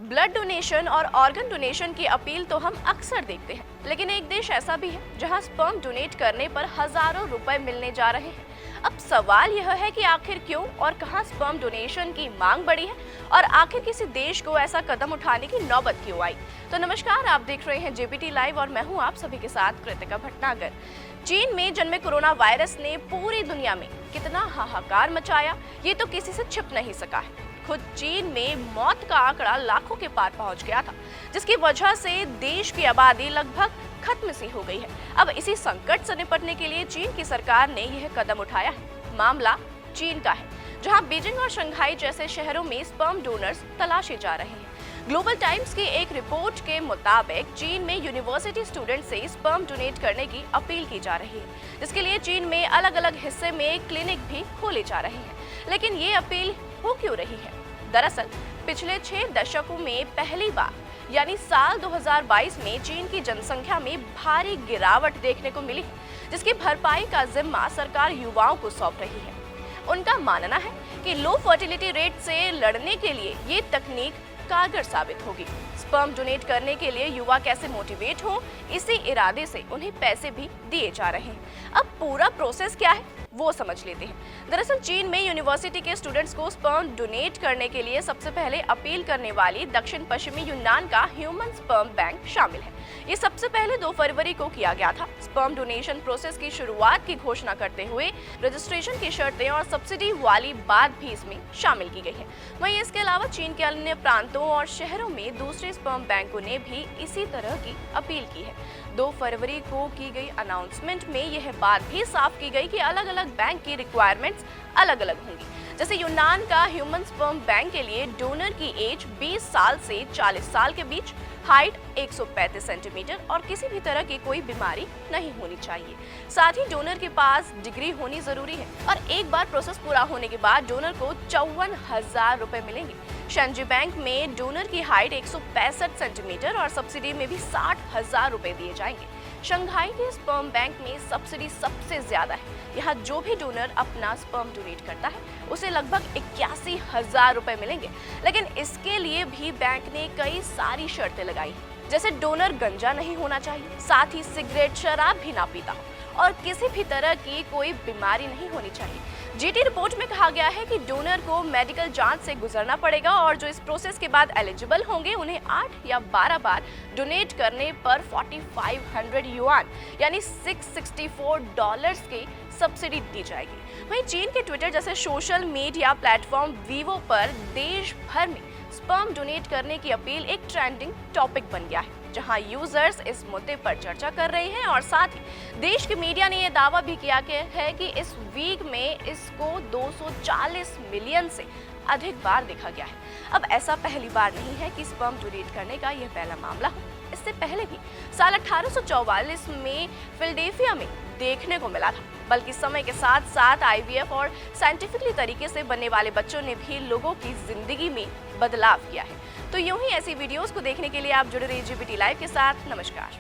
Blood donation और organ donation की appeal तो हम अक्सर देखते हैं, लेकिन एक देश ऐसा भी है जहां स्पर्म डोनेट करने पर हजारों रुपए मिलने जा रहे हैं। अब सवाल यह है कि आखिर क्यों और कहां स्पर्म डोनेशन की मांग बढ़ी है और आखिर किसी देश को ऐसा कदम उठाने की नौबत क्यों आई। तो नमस्कार, आप देख रहे हैं जेबीटी लाइव और मैं हूं आप सभी के साथ कृतिका भटनागर। चीन में जन्मे कोरोना वायरस ने पूरी दुनिया में कितना हाहाकार मचाया, ये तो किसी से छिप नहीं सका है। खुद चीन में मौत का आंकड़ा लाखों के पार पहुंच गया था, जिसकी वजह से देश की आबादी लगभग खत्म सी हो गई है। अब इसी संकट से निपटने के लिए चीन की सरकार ने यह कदम उठाया है। मामला चीन का है, जहां बीजिंग और शंघाई जैसे शहरों में स्पर्म डोनर्स तलाशे जा रहे हैं। ग्लोबल टाइम्स की एक रिपोर्ट के मुताबिक चीन में यूनिवर्सिटी स्टूडेंट से स्पर्म डोनेट करने की अपील की जा रही है, जिसके लिए चीन में अलग अलग हिस्से में क्लिनिक भी खोले जा रहे हैं। लेकिन ये अपील हो क्यों रही है? दरअसल पिछले 6 दशकों में पहली बार यानी साल 2022 में चीन की जनसंख्या में भारी गिरावट देखने को मिली, जिसकी भरपाई का जिम्मा सरकार युवाओं को सौंप रही है। उनका मानना है कि लो फर्टिलिटी रेट से लड़ने के लिए ये तकनीक कारगर साबित होगी। स्पर्म डोनेट करने के लिए युवा कैसे मोटिवेट हो, इसी इरादे से उन्हें पैसे भी दिए जा रहे हैं। अब पूरा प्रोसेस क्या है वो समझ लेते हैं। दरअसल चीन में यूनिवर्सिटी के स्टूडेंट्स को स्पर्म डोनेट करने के लिए सबसे पहले अपील करने वाली दक्षिण पश्चिमी यूनान का ह्यूमन स्पर्म बैंक शामिल है। ये सबसे पहले 2 फरवरी को किया गया था। स्पर्म डोनेशन प्रोसेस की शुरुआत की घोषणा करते हुए रजिस्ट्रेशन की शर्तें और सब्सिडी वाली बात भी इसमें शामिल की गई है। वहीं इसके अलावा चीन के अन्य प्रांतों और शहरों में दूसरे स्पर्म बैंकों ने भी इसी तरह की अपील की है। 2 फरवरी को की गई अनाउंसमेंट में यह बात भी साफ की गई कि अलग अलग बैंक की रिक्वायरमेंट्स अलग अलग होंगी। जैसे यूनान का ह्यूमन स्पर्म बैंक के लिए डोनर की एज 20 साल से 40 साल के बीच, हाइट 135 सेंटीमीटर और किसी भी तरह की कोई बीमारी नहीं होनी चाहिए। साथ ही डोनर के पास डिग्री होनी जरूरी है और एक बार प्रोसेस पूरा होने के बाद डोनर को 54,000 रुपए मिलेंगे। शंजी बैंक में डोनर की हाइट 165 सेंटीमीटर और सब्सिडी में भी 60,000 रुपए दिए जाएंगे। शंघाई के स्पर्म बैंक में सब्सिडी सबसे ज्यादा है। यहाँ जो भी डोनर अपना स्पर्म डोनेट करता है उसे लगभग 81,000 रुपए मिलेंगे। लेकिन इसके लिए भी बैंक ने कई सारी शर्तें लगाई हैं, जैसे डोनर गंजा नहीं होना चाहिए, साथ ही सिगरेट शराब भी ना पीता हो और किसी भी तरह की कोई बीमारी नहीं होनी चाहिए। जीटी रिपोर्ट में कहा गया है कि डोनर को मेडिकल जांच से गुजरना पड़ेगा और जो इस प्रोसेस के बाद एलिजिबल होंगे उन्हें 8 या 12 बार डोनेट करने पर 4500 युआन यानी $664 की सब्सिडी दी जाएगी। वहीं चीन के ट्विटर जैसे सोशल मीडिया प्लेटफॉर्म वीवो पर देश भर में स्पर्म डोनेट करने की अपील एक ट्रेंडिंग टॉपिक बन गया है, जहां यूजर्स इस मुद्दे पर चर्चा कर रहे हैं और साथ ही देश के मीडिया ने यह दावा भी किया है कि इस वीक में इसको 240 मिलियन से अधिक बार देखा गया है। अब ऐसा पहली बार नहीं है कि स्पर्म डोनेट करने का यह पहला मामला हो। इससे पहले भी साल 1844 में फिलाडेल्फिया में देखने को मिला था, बल्कि समय के साथ साथ आईवीएफ और साइंटिफिकली तरीके से बनने वाले बच्चों ने भी लोगों की जिंदगी में बदलाव किया है। तो यूं ही ऐसी वीडियोस को देखने के लिए आप जुड़े रहिए जेबीटी लाइव के साथ। नमस्कार।